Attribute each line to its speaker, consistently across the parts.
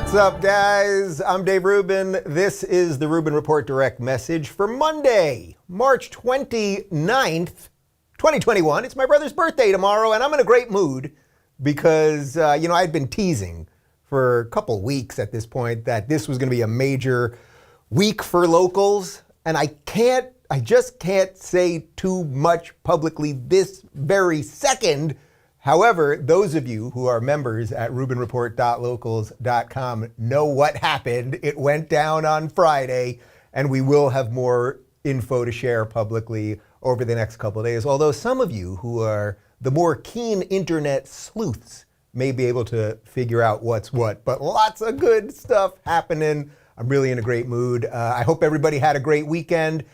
Speaker 1: What's up, guys? I'm Dave Rubin. This is the Rubin Report Direct Message for Monday, March 29th, 2021. It's my brother's birthday tomorrow, and I'm in a great mood because, I'd been teasing for a couple weeks at this point that this was going to be a major week for locals, and I just can't say too much publicly this very second. However, those of you who are members at rubinreport.locals.com know what happened. It went down on Friday, and we will have more info to share publicly over the next couple of days. Although some of you who are the more keen internet sleuths may be able to figure out what's what. But lots of good stuff happening. I'm really in a great mood. I hope everybody had a great weekend.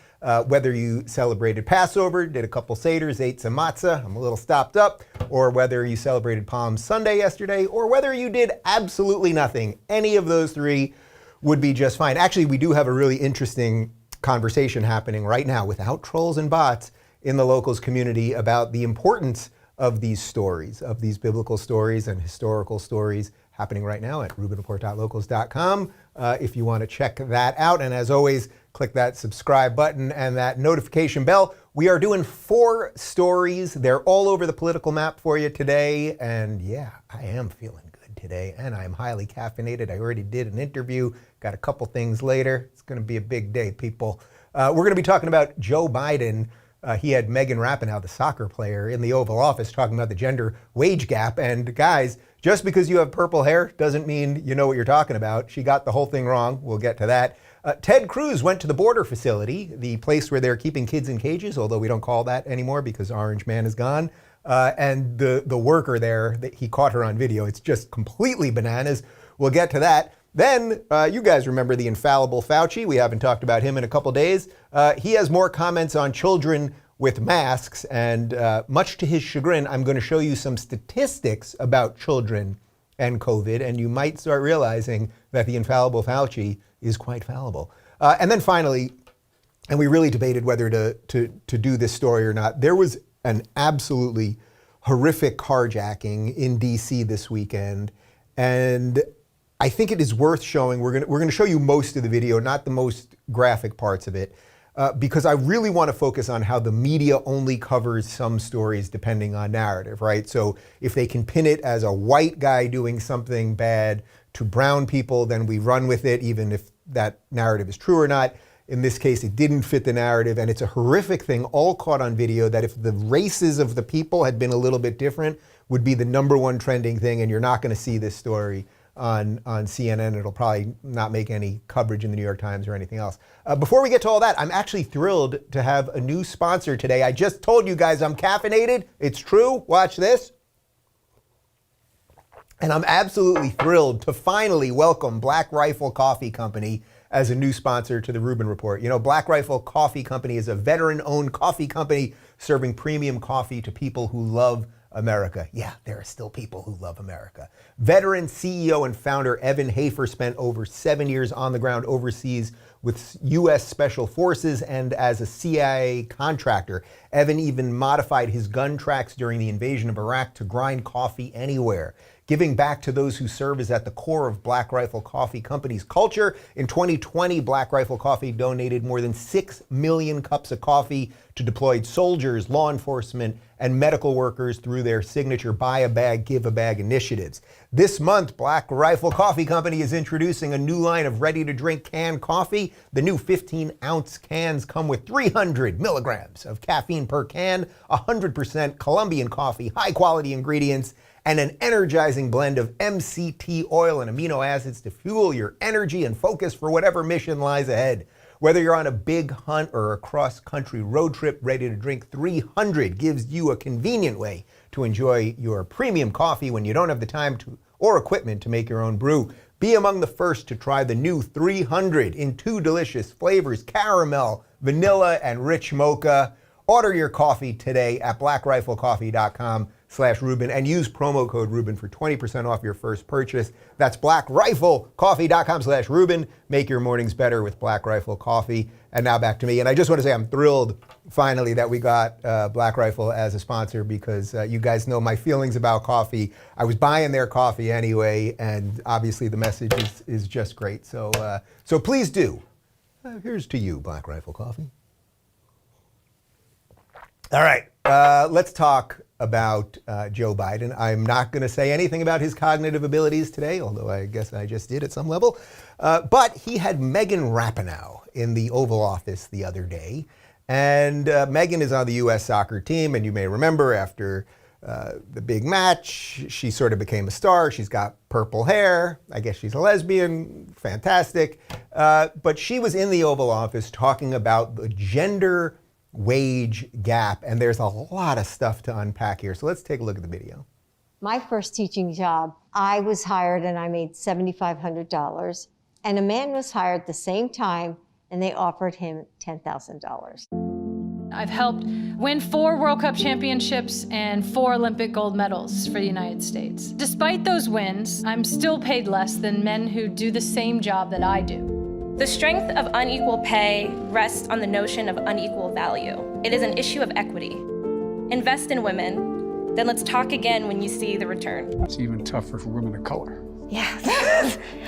Speaker 1: Whether you celebrated Passover, did a couple Seders, ate some matzah, I'm a little stopped up, or whether you celebrated Palm Sunday yesterday, or whether you did absolutely nothing. Any of those three would be just fine. Actually, we do have a really interesting conversation happening right now without trolls and bots in the locals community about the importance of these stories, of these biblical stories and historical stories happening right now at rubinreport.locals.com. If you want to check that out. And as always, click that subscribe button and that notification bell. We are doing 4 stories. They're all over the political map for you today. And yeah, I am feeling good today. And I'm highly caffeinated. I already did an interview. Got a couple things later. It's going to be a big day, people. We're going to be talking about Joe Biden. He had Megan Rapinoe, the soccer player, in the Oval Office talking about the gender wage gap. And guys, just because you have purple hair doesn't mean you know what you're talking about. She got the whole thing wrong. We'll get to that. Ted Cruz went to the border facility, the place where they're keeping kids in cages, although we don't call that anymore because Orange Man is gone. And the worker there, he caught her on video. It's just completely bananas. We'll get to that. Then, you guys remember the infallible Fauci. We haven't talked about him in a couple days. He has more comments on children with masks, and much to his chagrin, I'm going to show you some statistics about children and COVID, and you might start realizing that the infallible Fauci is quite fallible. And then finally, and we really debated whether to do this story or not, there was an absolutely horrific carjacking in DC this weekend, and I think it is worth showing. We're going to show you most of the video, not the most graphic parts of it, because I really want to focus on how the media only covers some stories depending on narrative, right? So if they can pin it as a white guy doing something bad to brown people, then we run with it, even if that narrative is true or not. In this case, it didn't fit the narrative, and it's a horrific thing, all caught on video, that if the races of the people had been a little bit different, would be the #1 trending thing, and you're not going to see this story on CNN. It'll probably not make any coverage in the New York Times or anything else. Before we get to all that, I'm actually thrilled to have a new sponsor today. I just told you guys I'm caffeinated. It's true. Watch this. And I'm absolutely thrilled to finally welcome Black Rifle Coffee Company as a new sponsor to the Rubin Report. You know, Black Rifle Coffee Company is a veteran-owned coffee company serving premium coffee to people who love America. Yeah, there are still people who love America. Veteran CEO and founder Evan Hafer spent over 7 years on the ground overseas with U.S. Special Forces and as a CIA contractor. Evan even modified his gun tracks during the invasion of Iraq to grind coffee anywhere. Giving back to those who serve is at the core of Black Rifle Coffee Company's culture. In 2020, Black Rifle Coffee donated more than 6 million cups of coffee to deployed soldiers, law enforcement, and medical workers through their signature Buy a Bag, Give a Bag initiatives. This month, Black Rifle Coffee Company is introducing a new line of ready-to-drink canned coffee. The new 15-ounce cans come with 300 milligrams of caffeine per can, 100% Colombian coffee, high-quality ingredients, and an energizing blend of MCT oil and amino acids to fuel your energy and focus for whatever mission lies ahead. Whether you're on a big hunt or a cross-country road trip ready to drink, 300 gives you a convenient way to enjoy your premium coffee when you don't have the time to or equipment to make your own brew. Be among the first to try the new 300 in 2 delicious flavors, caramel, vanilla, and rich mocha. Order your coffee today at blackriflecoffee.com. blackriflecoffee.com/Rubin and use promo code Rubin for 20% off your first purchase. That's blackriflecoffee.com/Rubin. Make your mornings better with Black Rifle Coffee. And now back to me. And I just want to say I'm thrilled finally that we got Black Rifle as a sponsor, because you guys know my feelings about coffee. I was buying their coffee anyway, and obviously the message is just great. So please do. Here's to you, Black Rifle Coffee. All right, let's talk about Joe Biden. I'm not going to say anything about his cognitive abilities today, although I guess I just did at some level. But he had Megan Rapinoe in the Oval Office the other day. And Megan is on the U.S. soccer team, and you may remember after the big match, she sort of became a star. She's got purple hair. I guess she's a lesbian. Fantastic. But she was in the Oval Office talking about the gender wage gap, and there's a lot of stuff to unpack here. So let's take a look at the video.
Speaker 2: My first teaching job, I was hired and I made $7,500, and a man was hired at the same time and they offered him $10,000.
Speaker 3: I've helped win 4 World Cup championships and 4 Olympic gold medals for the United States. Despite those wins, I'm still paid less than men who do the same job that I do.
Speaker 4: The strength of unequal pay rests on the notion of unequal value. It is an issue of equity. Invest in women, then let's talk again when you see the return.
Speaker 5: It's even tougher for women of color.
Speaker 4: Yeah.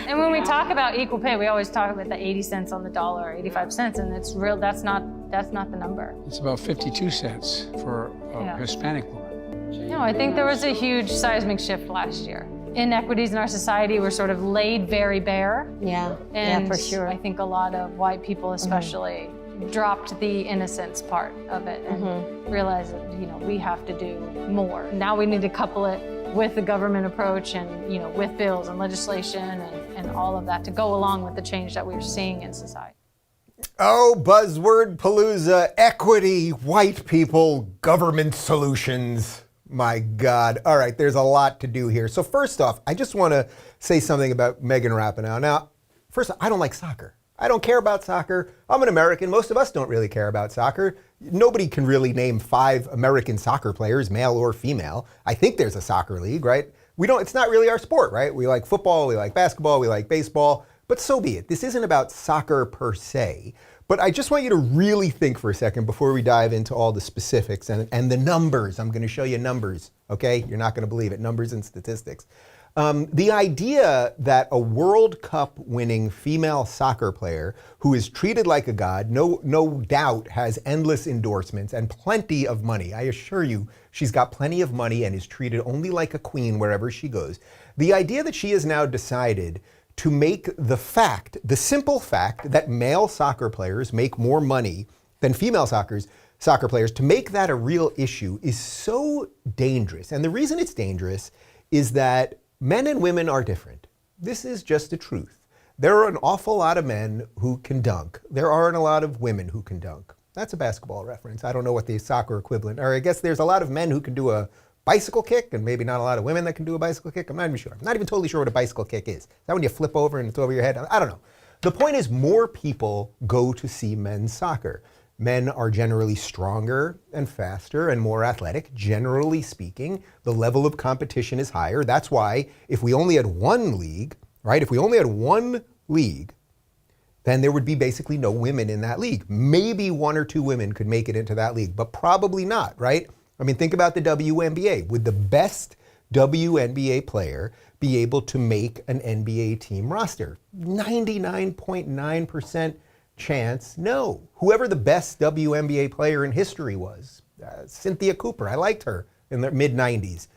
Speaker 3: And when we talk about equal pay, we always talk about the 80 cents on the dollar, or 85 cents, and it's real. That's not the number.
Speaker 5: It's about 52 cents for a Hispanic woman.
Speaker 3: No, I think there was a huge seismic shift last year. Inequities in our society were sort of laid very bare.
Speaker 2: Yeah,
Speaker 3: And
Speaker 2: for sure.
Speaker 3: I think a lot of white people especially dropped the innocence part of it and realized that, we have to do more. Now we need to couple it with the government approach and, with bills and legislation and all of that to go along with the change that we're seeing in society.
Speaker 1: Oh, buzzword palooza, equity, white people, government solutions. My God. All right, there's a lot to do here. So first off, I just want to say something about Megan Rapinoe. Now, first, I don't like soccer. I don't care about soccer. I'm an American. Most of us don't really care about soccer. Nobody can really name 5 American soccer players, male or female. I think there's a soccer league, right? It's not really our sport, right? We like football, we like basketball, we like baseball, but so be it. This isn't about soccer per se. But I just want you to really think for a second before we dive into all the specifics and the numbers. I'm going to show you numbers, okay? You're not going to believe it, numbers and statistics. The idea that a World Cup winning female soccer player who is treated like a god, no doubt has endless endorsements and plenty of money. I assure you, she's got plenty of money and is treated only like a queen wherever she goes. The idea that she has now decided to make the simple fact that male soccer players make more money than female soccer players, to make that a real issue is so dangerous. And the reason it's dangerous is that men and women are different. This is just the truth. There are an awful lot of men who can dunk. There aren't a lot of women who can dunk. That's a basketball reference. I don't know what the soccer equivalent, or I guess there's a lot of men who can do a bicycle kick and maybe not a lot of women that can do a bicycle kick. I'm not even sure. I'm not even totally sure what a bicycle kick is. Is that when you flip over and it's over your head? I don't know. The point is, more people go to see men's soccer. Men are generally stronger and faster and more athletic, generally speaking. The level of competition is higher. That's why if we only had one league, right? If we only had one league, then there would be basically no women in that league. Maybe 1 or 2 women could make it into that league, but probably not, right? I mean, think about the WNBA. Would the best WNBA player be able to make an NBA team roster? 99.9% chance, no. Whoever the best WNBA player in history was, Cynthia Cooper, I liked her in the mid-90s,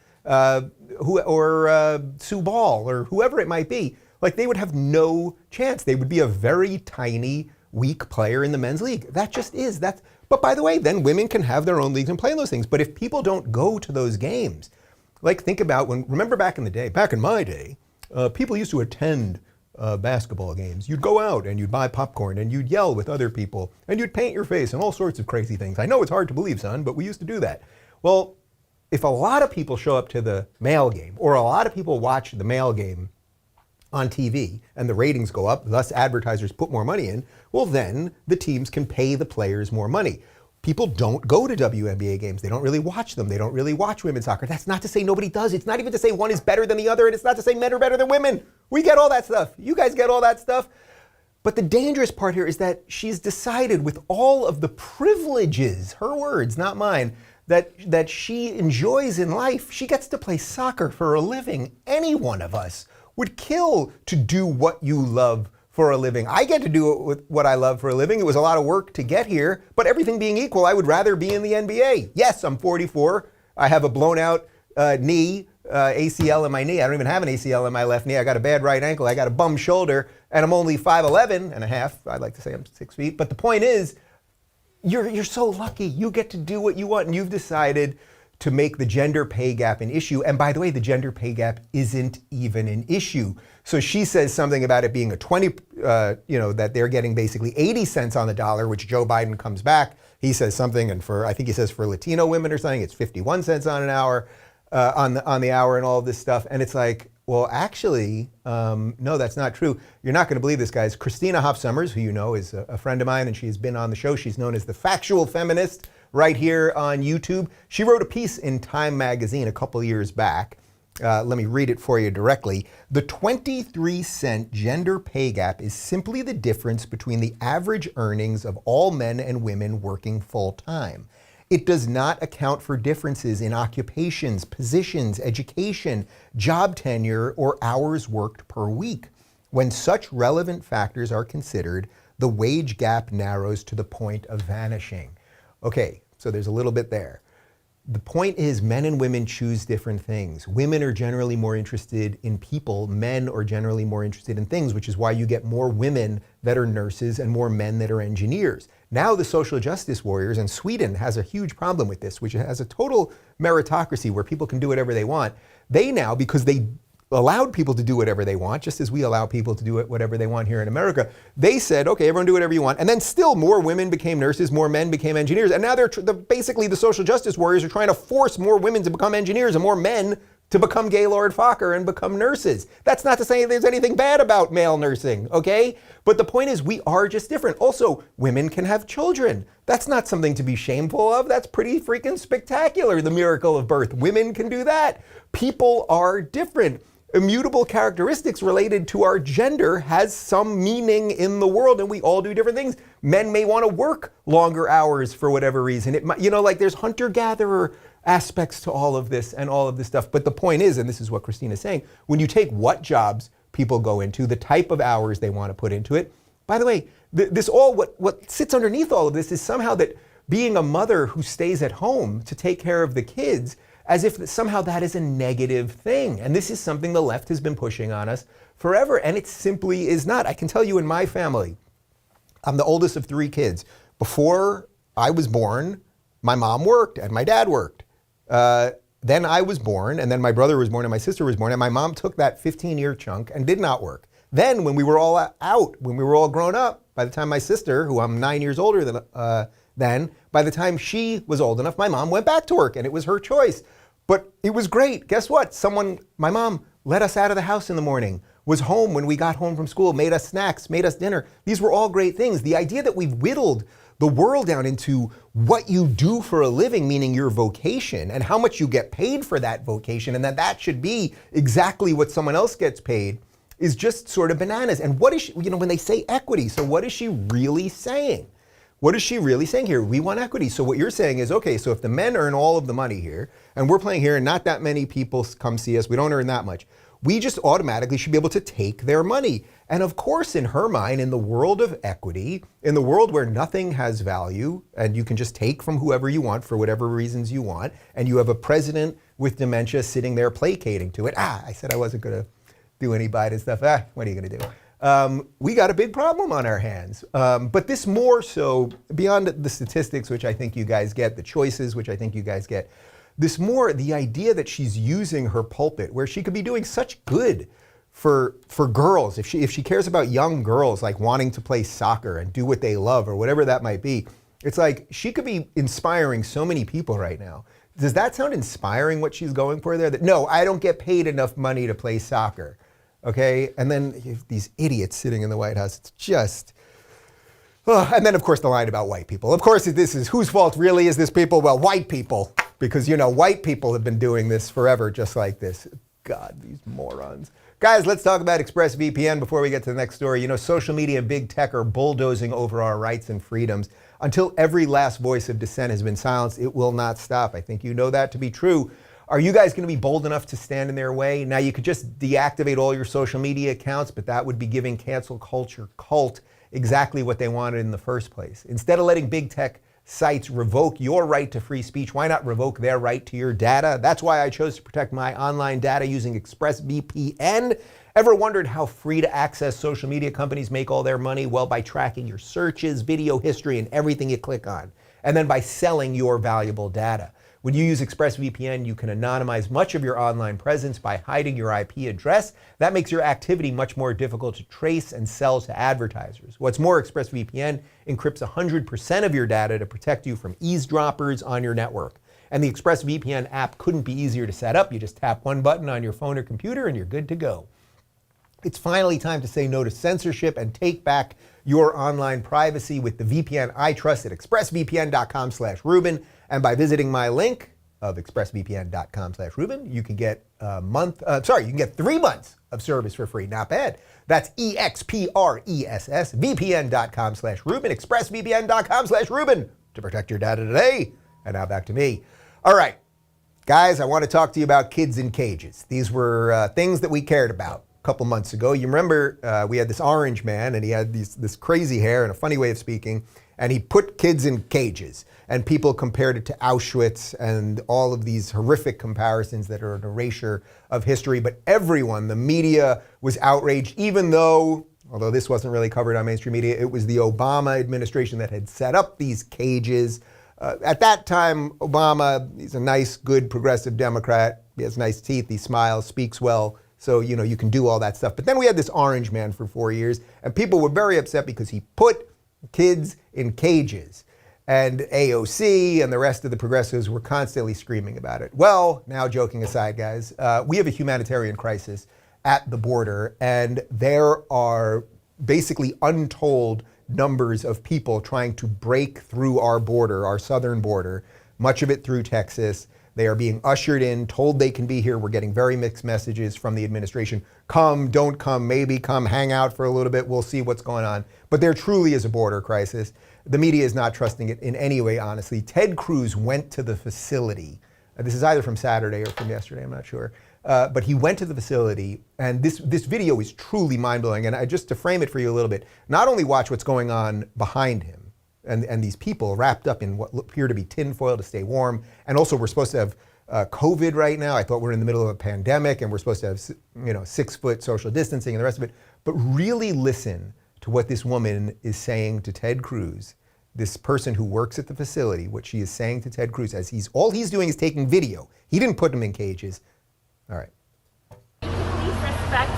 Speaker 1: Sue Ball, or whoever it might be, like they would have no chance. They would be a very tiny, weak player in the men's league. That just is. But by the way, then women can have their own leagues and play in those things. But if people don't go to those games, like think about remember back in my day, people used to attend basketball games. You'd go out and you'd buy popcorn and you'd yell with other people and you'd paint your face and all sorts of crazy things. I know it's hard to believe, son, but we used to do that. Well, if a lot of people show up to the male game, or a lot of people watch the male game on TV and the ratings go up, thus advertisers put more money in, well then the teams can pay the players more money. people don't go to WNBA games. They don't really watch them. They don't really watch women's soccer. That's not to say nobody does. It's not even to say one is better than the other, and it's not to say men are better than women. We get all that stuff. You guys get all that stuff. But the dangerous part here is that she's decided, with all of the privileges, her words, not mine, that she enjoys in life, she gets to play soccer for a living. Any one of us would kill to do what you love for a living. I get to do it with what I love for a living. It was a lot of work to get here, but everything being equal, I would rather be in the NBA. Yes, I'm 44. I have a blown out knee, ACL in my knee. I don't even have an ACL in my left knee. I got a bad right ankle. I got a bum shoulder, and I'm only 5'11" and a half. I'd like to say I'm 6 feet. But the point is, you're so lucky. You get to do what you want, and you've decided to make the gender pay gap an issue. And by the way, the gender pay gap isn't even an issue. So she says something about it being a 20, that they're getting basically 80 cents on the dollar, which Joe Biden comes back. He says something, and I think he says for Latino women or something, it's 51 cents on an hour, on the hour, and all of this stuff. And it's like, well, actually, no, that's not true. You're not going to believe this, guys. Christina Hoff Sommers, who you know is a friend of mine, and she's been on the show. She's known as the factual feminist right here on YouTube. She wrote a piece in Time magazine a couple years back. Let me read it for you directly. The 23-cent gender pay gap is simply the difference between the average earnings of all men and women working full-time. It does not account for differences in occupations, positions, education, job tenure, or hours worked per week. When such relevant factors are considered, the wage gap narrows to the point of vanishing. Okay, so there's a little bit there. The point is, men and women choose different things. Women are generally more interested in people. Men are generally more interested in things, which is why you get more women that are nurses and more men that are engineers. Now the social justice warriors, and Sweden has a huge problem with this, which has a total meritocracy where people can do whatever they want. They now, because they allowed people to do whatever they want, just as we allow people to do whatever they want here in America, they said, okay, everyone do whatever you want. And then still more women became nurses, more men became engineers. And now basically the social justice warriors are trying to force more women to become engineers and more men to become Gaylord Fokker and become nurses. That's not to say there's anything bad about male nursing, okay? But the point is, we are just different. Also, women can have children. That's not something to be shameful of. That's pretty freaking spectacular, the miracle of birth. Women can do that. People are different. Immutable characteristics related to our gender has some meaning in the world, and we all do different things. Men may want to work longer hours for whatever reason. It might, like there's hunter-gatherer aspects to all of this and all of this stuff. But the point is, and this is what Christina's saying, when you take what jobs people go into, the type of hours they want to put into it. By the way, what sits underneath all of this is somehow that being a mother who stays at home to take care of the kids, as if somehow that is a negative thing. And this is something the left has been pushing on us forever, and it simply is not. I can tell you in my family, I'm the oldest of 3 kids. Before I was born, my mom worked and my dad worked. Then I was born, and then my brother was born and my sister was born, and my mom took that 15-year chunk and did not work. Then when we were all out, when we were all grown up, by the time my sister, who I'm 9 years older than, by the time she was old enough, my mom went back to work, and it was her choice. But it was great. Guess what? My mom let us out of the house in the morning, was home when we got home from school, made us snacks, made us dinner. These were all great things. The idea that we've whittled the world down into what you do for a living, meaning your vocation, and how much you get paid for that vocation, and that should be exactly what someone else gets paid, is just sort of bananas. And what is she, when they say equity, so what is she really saying? What is she really saying here? We want equity. So what you're saying is, okay, so if the men earn all of the money here, and we're playing here and not that many people come see us, we don't earn that much, we just automatically should be able to take their money. And of course, in her mind, in the world of equity, in the world where nothing has value, and you can just take from whoever you want for whatever reasons you want, and you have a president with dementia sitting there placating to it. I said I wasn't going to do any Biden stuff. What are you going to do? We got a big problem on our hands. But this more so, beyond the statistics, which I think you guys get, the choices, which I think you guys get, this more the idea that she's using her pulpit, where she could be doing such good for girls, if she cares about young girls, like wanting to play soccer and do what they love or whatever that might be. It's like she could be inspiring so many people right now. Does that sound inspiring, what she's going for there? That, no, I don't get paid enough money to play soccer. Okay, and then these idiots sitting in the White House, it's just, And then, of course, the line about white people. Of course, this is whose fault really is this people? Well, white people, because, you know, white people have been doing this forever just like this. God, these morons. Guys, let's talk about ExpressVPN before we get to the next story. You know, social media and big tech are bulldozing over our rights and freedoms. Until every last voice of dissent has been silenced, it will not stop. I think you know that to be true. Are you guys going to be bold enough to stand in their way? Now, you could just deactivate all your social media accounts, but that would be giving cancel culture cult exactly what they wanted in the first place. Instead of letting big tech sites revoke your right to free speech, why not revoke their right to your data? That's why I chose to protect my online data using ExpressVPN. Ever wondered how free to access social media companies make all their money? Well, by tracking your searches, video history, and everything you click on, and then by selling your valuable data. When you use ExpressVPN, you can anonymize much of your online presence by hiding your IP address. That makes your activity much more difficult to trace and sell to advertisers. What's more, ExpressVPN encrypts 100% of your data to protect you from eavesdroppers on your network. And the ExpressVPN app couldn't be easier to set up. You just tap one button on your phone or computer and you're good to go. It's finally time to say no to censorship and take back your online privacy with the VPN I trust at expressvpn.com/Rubin. And by visiting my link of expressvpn.com/Rubin, you can get you can get 3 months of service for free. Not bad. That's expressvpn.com/Rubin, expressvpn.com/Rubin to protect your data today. And now back to me. All right, guys, I want to talk to you about kids in cages. These were things that we cared about a couple months ago. You remember we had this orange man and he had this crazy hair and a funny way of speaking, and he put kids in cages. And people compared it to Auschwitz and all of these horrific comparisons that are an erasure of history. But everyone, the media, was outraged, even though, although this wasn't really covered on mainstream media, it was the Obama administration that had set up these cages. At that time, Obama, he's a nice, good, progressive Democrat. He has nice teeth, he smiles, speaks well. So, you know, you can do all that stuff. But then we had this orange man for 4 years, and people were very upset because he put kids in cages. And AOC and the rest of the progressives were constantly screaming about it. Well, now joking aside, guys, we have a humanitarian crisis at the border, and there are basically untold numbers of people trying to break through our border, our southern border, much of it through Texas. They are being ushered in, told they can be here. We're getting very mixed messages from the administration. Come, don't come, maybe come, hang out for a little bit. We'll see what's going on. But there truly is a border crisis. The media is not trusting it in any way, honestly. Ted Cruz went to the facility. This is either from Saturday or from yesterday, I'm not sure. But he went to the facility, and this video is truly mind-blowing. And just to frame it for you a little bit, not only watch what's going on behind him, and these people wrapped up in what appear to be tinfoil to stay warm, and also we're supposed to have COVID right now. I thought we're in the middle of a pandemic, and we're supposed to have 6-foot social distancing and the rest of it. But really listen to what this woman is saying to Ted Cruz, this person who works at the facility, what she is saying to Ted Cruz as all he's doing is taking video. He didn't put him in cages. All right.
Speaker 6: Please respect.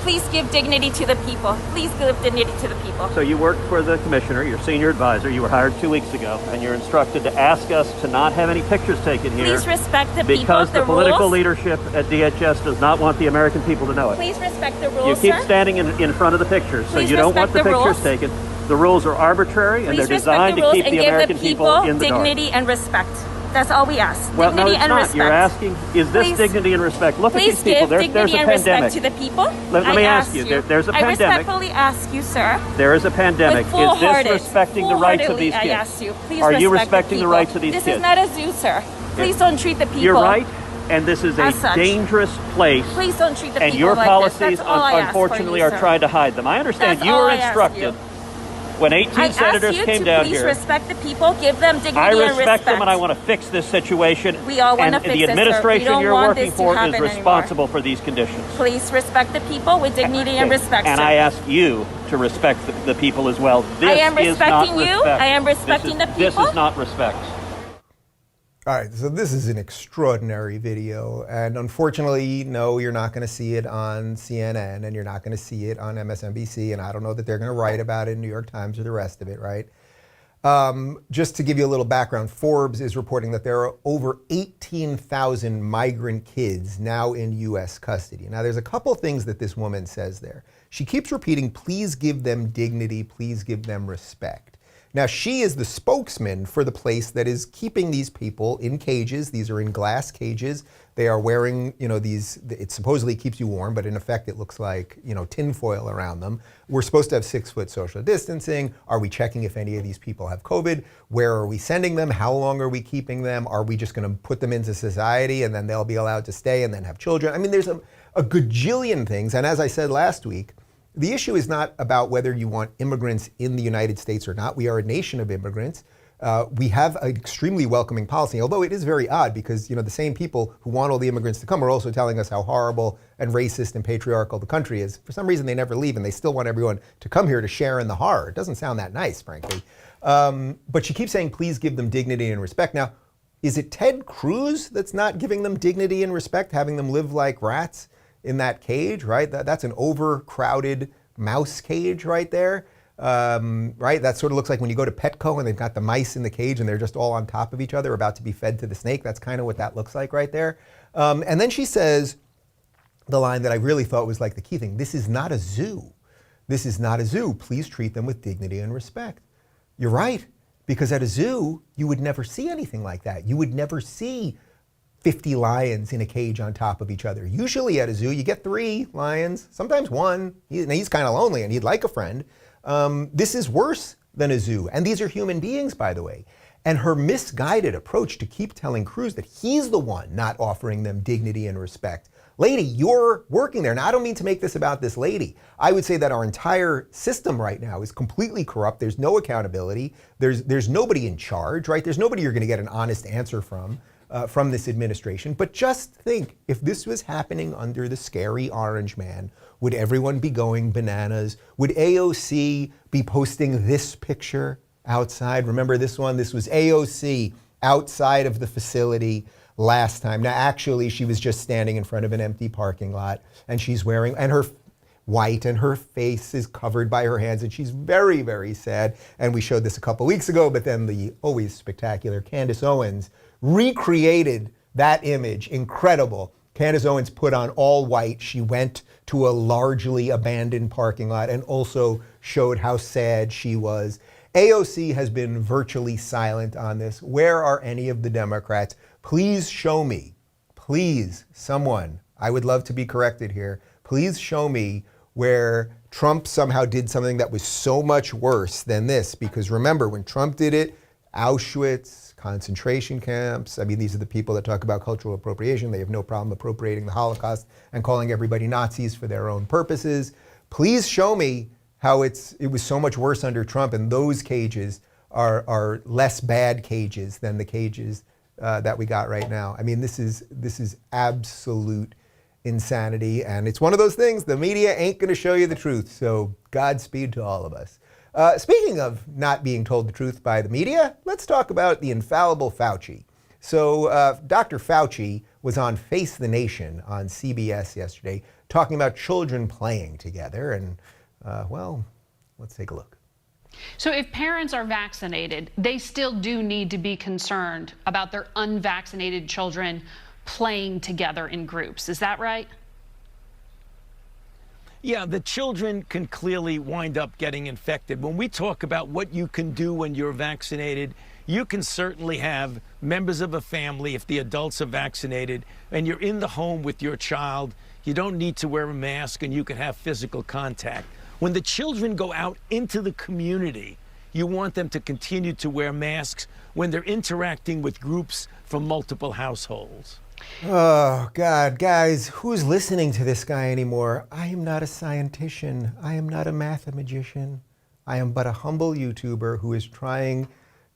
Speaker 6: Please give dignity to the people. Please give dignity to the people.
Speaker 7: So you work for the commissioner, your senior advisor. You were hired 2 weeks ago, and you're instructed to ask us to not have any pictures taken here.
Speaker 6: Please respect the people,
Speaker 7: because the political
Speaker 6: rules.
Speaker 7: leadership at DHS does not want the American people to know it.
Speaker 6: Please respect the rules,
Speaker 7: You keep
Speaker 6: sir.
Speaker 7: standing in front of the pictures, so
Speaker 6: Please
Speaker 7: you don't want the
Speaker 6: respect the
Speaker 7: pictures
Speaker 6: rules.
Speaker 7: taken. The rules are arbitrary, and
Speaker 6: Please
Speaker 7: they're
Speaker 6: respect
Speaker 7: designed
Speaker 6: the
Speaker 7: to
Speaker 6: rules
Speaker 7: keep
Speaker 6: and
Speaker 7: the
Speaker 6: give
Speaker 7: American
Speaker 6: the
Speaker 7: people in the dark.
Speaker 6: dignity and respect. That's all we ask.
Speaker 7: Well, no,
Speaker 6: dignity
Speaker 7: it's
Speaker 6: and
Speaker 7: not.
Speaker 6: respect.
Speaker 7: You're asking, is this
Speaker 6: Please-
Speaker 7: dignity and respect? Look at
Speaker 6: Please
Speaker 7: these people.
Speaker 6: give
Speaker 7: There's
Speaker 6: dignity
Speaker 7: a
Speaker 6: and
Speaker 7: pandemic.
Speaker 6: respect to the people.
Speaker 7: Let me ask you, there's a
Speaker 6: I
Speaker 7: pandemic.
Speaker 6: respectfully ask you, sir.
Speaker 7: There is a pandemic.
Speaker 6: With full-hearted,
Speaker 7: Is this respecting the rights of these
Speaker 6: full-heartedly,
Speaker 7: kids?
Speaker 6: I ask you. Please
Speaker 7: Are you
Speaker 6: respect
Speaker 7: respecting the
Speaker 6: people.
Speaker 7: rights of these
Speaker 6: This
Speaker 7: kids?
Speaker 6: is not a zoo, sir. Please don't treat the people.
Speaker 7: You're right, and this is a
Speaker 6: as such.
Speaker 7: dangerous place.
Speaker 6: Please don't treat the
Speaker 7: And
Speaker 6: people
Speaker 7: your
Speaker 6: like
Speaker 7: policies,
Speaker 6: this. That's all I ask for
Speaker 7: unfortunately,
Speaker 6: you,
Speaker 7: are
Speaker 6: sir.
Speaker 7: trying to hide them. I understand
Speaker 6: That's
Speaker 7: you
Speaker 6: all
Speaker 7: were
Speaker 6: I ask
Speaker 7: instructed
Speaker 6: you.
Speaker 7: when 18
Speaker 6: I
Speaker 7: senators
Speaker 6: ask you
Speaker 7: came
Speaker 6: to
Speaker 7: down
Speaker 6: please
Speaker 7: here.
Speaker 6: respect the people, give them dignity
Speaker 7: I
Speaker 6: and
Speaker 7: respect them, and I
Speaker 6: respect.
Speaker 7: want to fix this situation.
Speaker 6: We all wanna
Speaker 7: and
Speaker 6: fix
Speaker 7: the
Speaker 6: it, sir. We
Speaker 7: administration
Speaker 6: don't
Speaker 7: you're
Speaker 6: want
Speaker 7: working
Speaker 6: this to
Speaker 7: for is
Speaker 6: happen
Speaker 7: responsible for these conditions.
Speaker 6: Please respect the people with dignity and respect,
Speaker 7: And
Speaker 6: sir.
Speaker 7: I ask you to respect the people as well. This
Speaker 6: I am
Speaker 7: is not
Speaker 6: respecting you.
Speaker 7: respect.
Speaker 6: I am respecting the
Speaker 7: This
Speaker 6: people.
Speaker 7: is not respect.
Speaker 1: All right, so this is an extraordinary video, and unfortunately, no, you're not going to see it on CNN, and you're not going to see it on MSNBC, and I don't know that they're going to write about it in New York Times or the rest of it, right? Just to give you a little background, Forbes is reporting that there are over 18,000 migrant kids now in U.S. custody. Now, there's a couple things that this woman says there. She keeps repeating, please give them dignity, please give them respect. Now, she is the spokesman for the place that is keeping these people in cages. These are in glass cages. They are wearing, these, it supposedly keeps you warm, but in effect it looks like, tinfoil around them. We're supposed to have 6-foot social distancing. Are we checking if any of these people have COVID? Where are we sending them? How long are we keeping them? Are we just going to put them into society and then they'll be allowed to stay and then have children? I mean, there's a gajillion things. And as I said last week, the issue is not about whether you want immigrants in the United States or not. We are a nation of immigrants. We have an extremely welcoming policy, although it is very odd because the same people who want all the immigrants to come are also telling us how horrible and racist and patriarchal the country is. For some reason, they never leave and they still want everyone to come here to share in the horror. It doesn't sound that nice, frankly. But she keeps saying, please give them dignity and respect. Now, is it Ted Cruz that's not giving them dignity and respect, having them live like rats in that cage, right? That's an overcrowded mouse cage right there, right? That sort of looks like when you go to Petco and they've got the mice in the cage and they're just all on top of each other about to be fed to the snake. That's kind of what that looks like right there. And then she says the line that I really thought was like the key thing. This is not a zoo. This is not a zoo. Please treat them with dignity and respect. You're right, because at a zoo, you would never see anything like that. You would never see 50 lions in a cage on top of each other. Usually at a zoo, you get 3 lions, sometimes 1. He's kind of lonely and he'd like a friend. This is worse than a zoo. And these are human beings, by the way. And her misguided approach to keep telling Cruz that he's the one not offering them dignity and respect. Lady, you're working there. Now, I don't mean to make this about this lady. I would say that our entire system right now is completely corrupt. There's no accountability. There's nobody in charge, right? There's nobody you're going to get an honest answer from this administration. But just think, if this was happening under the scary orange man, would everyone be going bananas? Would AOC be posting this picture outside? Remember this one? This was AOC outside of the facility last time. Now, actually, she was just standing in front of an empty parking lot, and she's wearing, and her white, and her face is covered by her hands, and she's very, very sad. And we showed this a couple weeks ago, but then the always spectacular Candace Owens recreated that image. Incredible. Candace Owens put on all white. She went to a largely abandoned parking lot and also showed how sad she was. AOC has been virtually silent on this. Where are any of the Democrats? Please show me, please, someone, I would love to be corrected here, please show me where Trump somehow did something that was so much worse than this. Because remember, when Trump did it, Auschwitz, concentration camps, I mean, these are the people that talk about cultural appropriation. They have no problem appropriating the Holocaust and calling everybody Nazis for their own purposes. Please show me how it was so much worse under Trump, and those cages are less bad cages than the cages that we got right now. I mean, this is absolute insanity, and it's one of those things, the media ain't gonna show you the truth, so Godspeed to all of us. Speaking of not being told the truth by the media, let's talk about the infallible Fauci. So Dr. Fauci was on Face the Nation on CBS yesterday talking about children playing together, and well, let's take a look.
Speaker 8: So if parents are vaccinated, they still do need to be concerned about their unvaccinated children playing together in groups. Is that right?
Speaker 9: Yeah, the children can clearly wind up getting infected. When we talk about what you can do when you're vaccinated, you can certainly have members of a family, if the adults are vaccinated, and you're in the home with your child, you don't need to wear a mask and you can have physical contact. When the children go out into the community, you want them to continue to wear masks when they're interacting with groups from multiple households.
Speaker 1: Oh, God, guys, who's listening to this guy anymore? I am not a scientician. I am not a mathematician. I am but a humble YouTuber who is trying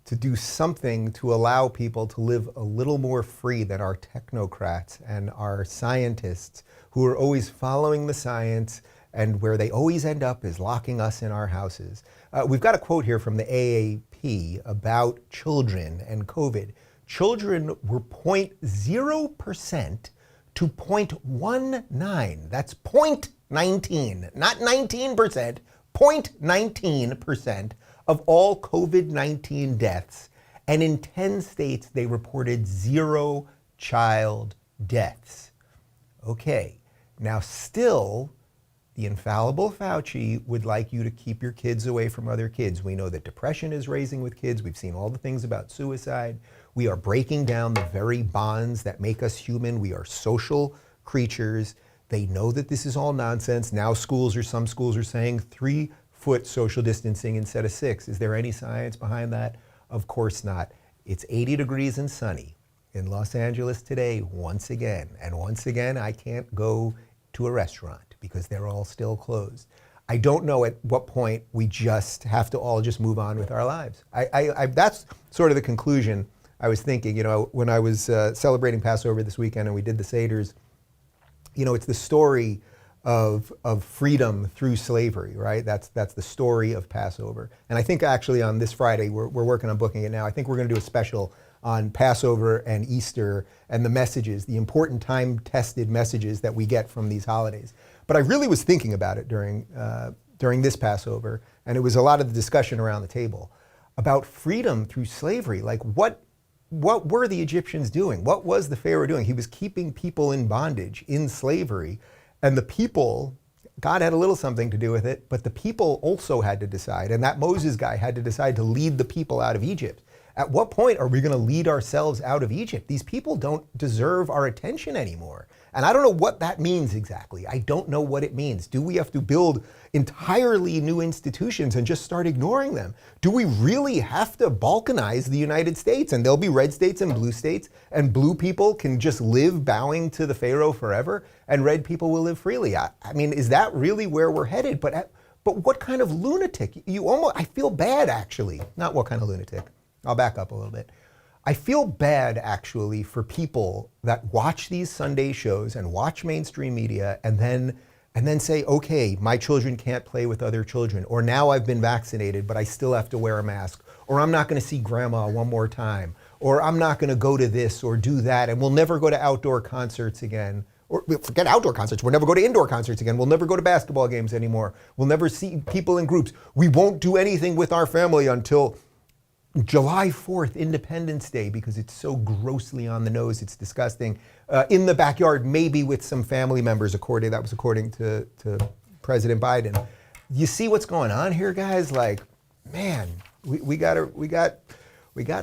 Speaker 1: to do something to allow people to live a little more free than our technocrats and our scientists who are always following the science, and where they always end up is locking us in our houses. We've got a quote here from the AAP about children and COVID. Children were 0.0% to 0.19. That's 0.19, not 19%, 0.19% of all COVID-19 deaths. And in 10 states, they reported 0 child deaths. Okay, now still, the infallible Fauci would like you to keep your kids away from other kids. We know that depression is raising with kids. We've seen all the things about suicide. We are breaking down the very bonds that make us human. We are social creatures. They know that this is all nonsense. Now some schools are saying 3-foot social distancing instead of 6. Is there any science behind that? Of course not. It's 80 degrees and sunny in Los Angeles today, once again. And once again, I can't go to a restaurant because they're all still closed. I don't know at what point we just have to all just move on with our lives. That's sort of the conclusion I was thinking. When I was celebrating Passover this weekend and we did the Seders, it's the story of freedom through slavery, right? That's the story of Passover. And I think actually on this Friday, we're working on booking it now. I think we're going to do a special on Passover and Easter and the messages, the important time-tested messages that we get from these holidays. But I really was thinking about it during this Passover, and it was a lot of the discussion around the table about freedom through slavery. Like what were the Egyptians doing? What was the Pharaoh doing? He was keeping people in bondage, in slavery. And the people, God had a little something to do with it, but the people also had to decide. And that Moses guy had to decide to lead the people out of Egypt. At what point are we going to lead ourselves out of Egypt? These people don't deserve our attention anymore. And I don't know what that means exactly. I don't know what it means. Do we have to build entirely new institutions and just start ignoring them? Do we really have to balkanize the United States and there'll be red states and blue people can just live bowing to the Pharaoh forever and red people will live freely? I mean, is that really where we're headed? But what kind of lunatic? I feel bad actually. Not what kind of lunatic. I'll back up a little bit. I feel bad actually for people that watch these Sunday shows and watch mainstream media and then say, okay, my children can't play with other children, or now I've been vaccinated, but I still have to wear a mask, or I'm not going to see grandma one more time, or I'm not going to go to this or do that, and we'll never go to outdoor concerts again. Or forget outdoor concerts, we'll never go to indoor concerts again, we'll never go to basketball games anymore, we'll never see people in groups. We won't do anything with our family until July 4th, Independence Day, because it's so grossly on the nose, it's disgusting. In the backyard, maybe with some family members, according to President Biden. You see what's going on here, guys? Like, man, we got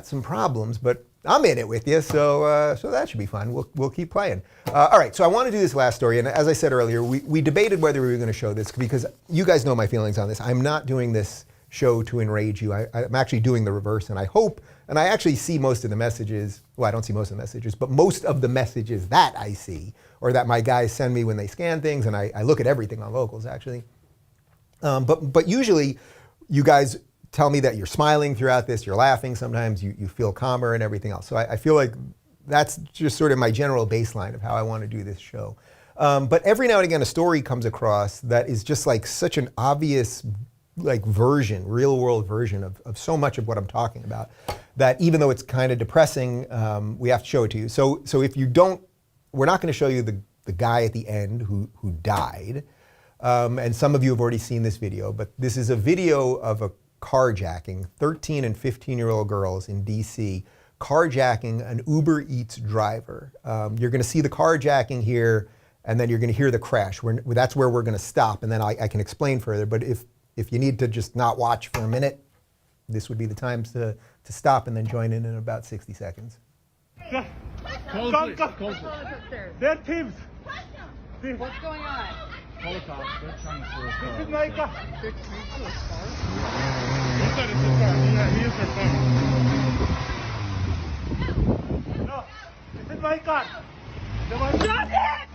Speaker 1: some problems, but I'm in it with you, so that should be fun. We'll keep playing. All right, so I want to do this last story, and as I said earlier, we debated whether we were going to show this because you guys know my feelings on this. I'm not doing this show to enrage you. I'm actually doing the reverse, and I hope, and I actually see most of the messages, well, I don't see most of the messages, but most of the messages that I see, or that my guys send me when they scan things, and I look at everything on Locals, actually. But usually, you guys tell me that you're smiling throughout this, you're laughing sometimes, you feel calmer and everything else. So I feel like that's just sort of my general baseline of how I want to do this show. But every now and again, a story comes across that is just like such an obvious real world version of so much of what I'm talking about, that even though it's kind of depressing, we have to show it to you. So if you don't, we're not going to show you the guy at the end who died. And some of you have already seen this video, but this is a video of a carjacking, 13 and 15-year-old girls in DC, carjacking an Uber Eats driver. You're going to see the carjacking here, and then you're going to hear the crash. That's where we're going to stop, and then I can explain further. But if you need to just not watch for a minute, this would be the time to stop and then join in about 60 seconds.
Speaker 10: Call They're thieves. What's going on? Call the cops. They're trying to steal a car. This is my car. They're trying to steal a car? Inside is his car. He is their car. No, this is my car. Shut it!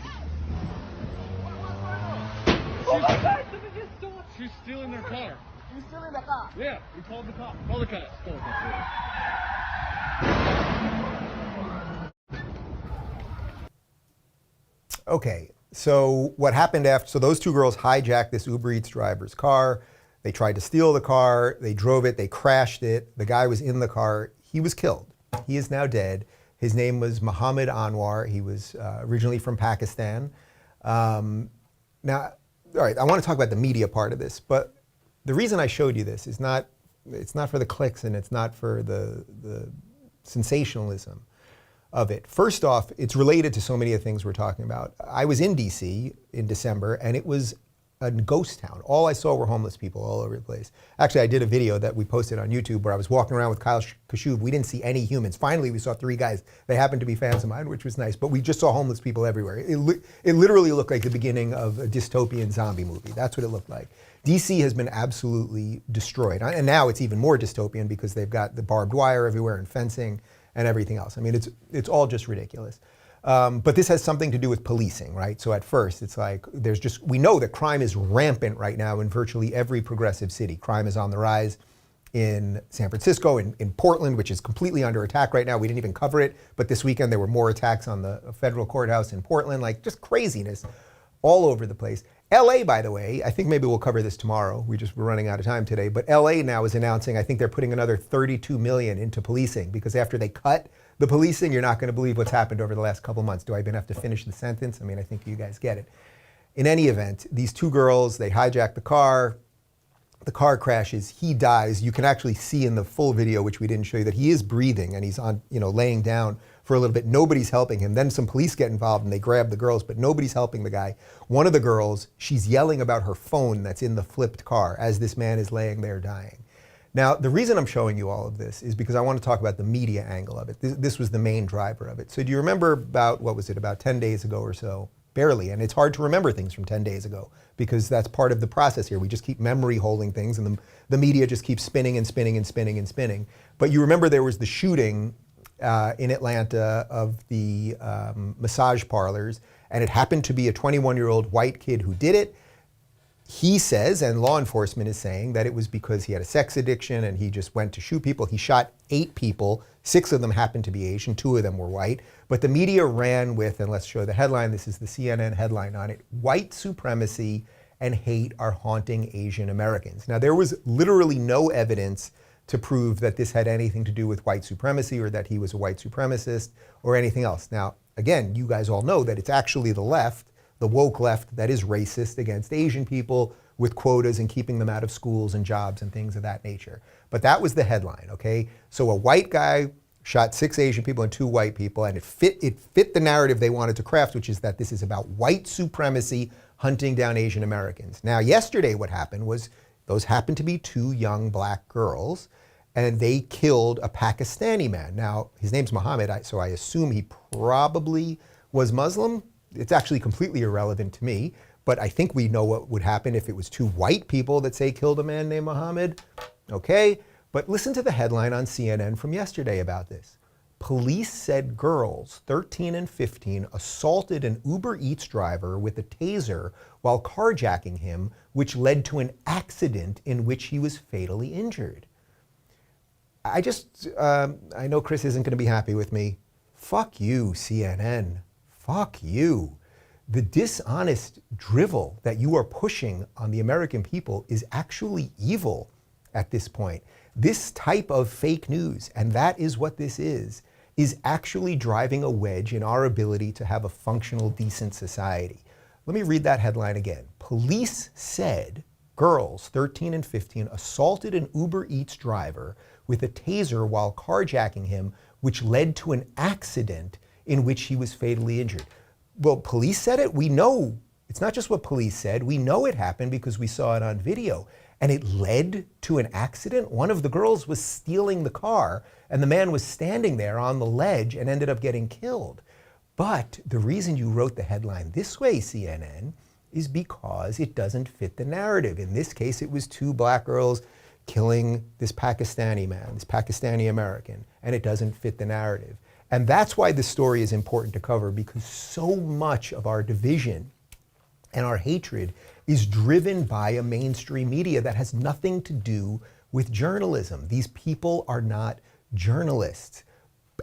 Speaker 10: Oh my God! Somebody just stole it. She's stealing their car. You're stealing the car? Yeah, we called the cops. Call the cops. Call the cops.
Speaker 1: Okay, so what happened after, so those two girls hijacked this Uber Eats driver's car. They tried to steal the car. They drove it. They crashed it. The guy was in the car. He was killed. He is now dead. His name was Mohammad Anwar. He was originally from Pakistan. Now, all right, I want to talk about the media part of this, but the reason I showed you this is not for the clicks and it's not for the sensationalism of it. First off, it's related to so many of the things we're talking about. I was in DC in December and it was a ghost town. All I saw were homeless people all over the place. Actually, I did a video that we posted on YouTube where I was walking around with Kyle Kashuv. We didn't see any humans. Finally, we saw 3 guys. They happened to be fans of mine, which was nice, but we just saw homeless people everywhere. It literally looked like the beginning of a dystopian zombie movie. That's what it looked like. DC has been absolutely destroyed. And now it's even more dystopian because they've got the barbed wire everywhere and fencing and everything else. I mean, it's all just ridiculous. But this has something to do with policing, right? So at first, it's like we know that crime is rampant right now in virtually every progressive city. Crime is on the rise in San Francisco, in Portland, which is completely under attack right now. We didn't even cover it, but this weekend there were more attacks on the federal courthouse in Portland, like just craziness all over the place. LA, by the way, I think maybe we'll cover this tomorrow. We're running out of time today, but LA now is announcing, I think they're putting another $32 million into policing because after they cut the policing, you're not going to believe what's happened over the last couple months. Do I even have to finish the sentence? I mean, I think you guys get it. In any event, these 2 girls, they hijack the car crashes, he dies. You can actually see in the full video, which we didn't show you, that he is breathing and he's on, laying down for a little bit. Nobody's helping him. Then some police get involved and they grab the girls, but nobody's helping the guy. One of the girls, she's yelling about her phone that's in the flipped car as this man is laying there dying. Now, the reason I'm showing you all of this is because I want to talk about the media angle of it. This was the main driver of it. So do you remember about 10 days ago or so? Barely, and it's hard to remember things from 10 days ago because that's part of the process here. We just keep memory holding things and the media just keeps spinning and spinning and spinning and spinning. But you remember there was the shooting in Atlanta of the massage parlors, and it happened to be a 21-year-old white kid who did it. He says, and law enforcement is saying, that it was because he had a sex addiction and he just went to shoot people. He shot 8 people. 6 of them happened to be Asian. 2 of them were white. But the media ran with, and let's show the headline. This is the CNN headline on it. White supremacy and hate are haunting Asian Americans. Now, there was literally no evidence to prove that this had anything to do with white supremacy or that he was a white supremacist or anything else. Now, again, you guys all know that it's actually the left, the woke left, that is racist against Asian people with quotas and keeping them out of schools and jobs and things of that nature. But that was the headline, okay? So a white guy shot 6 Asian people and 2 white people, and it fit the narrative they wanted to craft, which is that this is about white supremacy hunting down Asian Americans. Now, yesterday what happened was those happened to be 2 young black girls, and they killed a Pakistani man. Now, his name's Mohammad, so I assume he probably was Muslim. It's actually completely irrelevant to me, but I think we know what would happen if it was 2 white people that say killed a man named Mohammed. Okay, but listen to the headline on CNN from yesterday about this. Police said girls 13 and 15 assaulted an Uber Eats driver with a taser while carjacking him, which led to an accident in which he was fatally injured. I know Chris isn't going to be happy with me. Fuck you, CNN. Fuck you. The dishonest drivel that you are pushing on the American people is actually evil at this point. This type of fake news, and that is what this is actually driving a wedge in our ability to have a functional, decent society. Let me read that headline again. Police said girls 13 and 15 assaulted an Uber Eats driver with a taser while carjacking him, which led to an accident in which he was fatally injured. Well, police said it. We know. It's not just what police said. We know it happened because we saw it on video. And it led to an accident. One of the girls was stealing the car, and the man was standing there on the ledge and ended up getting killed. But the reason you wrote the headline this way, CNN, is because it doesn't fit the narrative. In this case, it was 2 black girls killing this Pakistani man, this Pakistani American, and it doesn't fit the narrative. And that's why this story is important to cover, because so much of our division and our hatred is driven by a mainstream media that has nothing to do with journalism. These people are not journalists.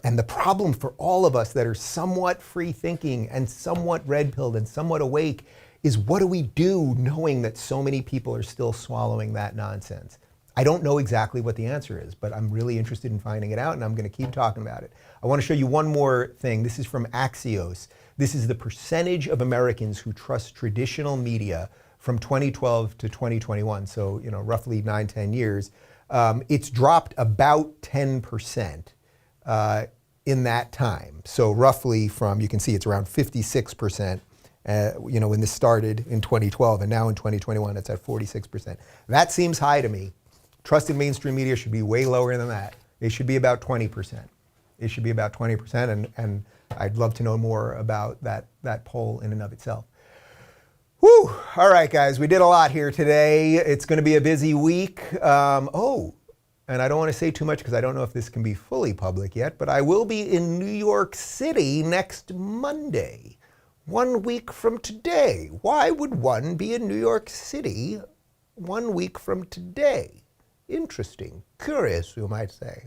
Speaker 1: And the problem for all of us that are somewhat free thinking and somewhat red-pilled and somewhat awake is, what do we do knowing that so many people are still swallowing that nonsense? I don't know exactly what the answer is, but I'm really interested in finding it out, and I'm going to keep talking about it. I want to show you one more thing. This is from Axios. This is the percentage of Americans who trust traditional media from 2012 to 2021, so roughly 9-10 years. It's dropped about 10% in that time. So roughly from, you can see it's around 56%, when this started in 2012, and now in 2021 it's at 46%. That seems high to me. Trusted mainstream media should be way lower than that. It should be about 20%. It should be about 20%, and I'd love to know more about that poll in and of itself. Whew. All right, guys, we did a lot here today. It's going to be a busy week. And I don't want to say too much because I don't know if this can be fully public yet, but I will be in New York City next Monday, 1 week from today. Why would one be in New York City 1 week from today? Interesting, curious, you might say.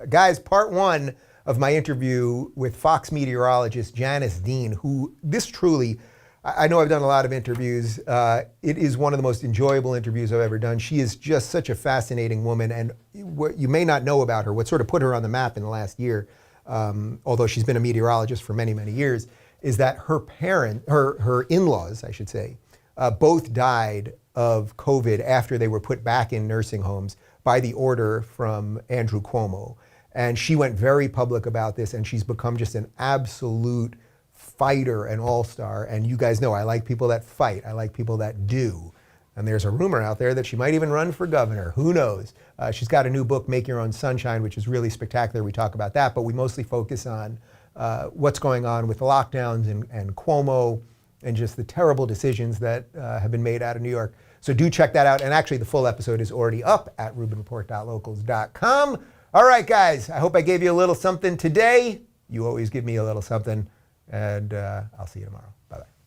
Speaker 1: Guys, part one of my interview with Fox meteorologist Janice Dean, who this truly, I know I've done a lot of interviews. It is one of the most enjoyable interviews I've ever done. She is just such a fascinating woman, and what you may not know about her, what sort of put her on the map in the last year, although she's been a meteorologist for many, many years, is that her in-laws, I should say, both died of COVID after they were put back in nursing homes by the order from Andrew Cuomo. And she went very public about this, and she's become just an absolute fighter and all-star. And you guys know I like people that fight. I like people that do. And there's a rumor out there that she might even run for governor. Who knows? She's got a new book, Make Your Own Sunshine, which is really spectacular. We talk about that, but we mostly focus on what's going on with the lockdowns and Cuomo and just the terrible decisions that have been made out of New York. So do check that out. And actually, the full episode is already up at rubinreport.locals.com. All right, guys, I hope I gave you a little something today. You always give me a little something. And I'll see you tomorrow. Bye-bye.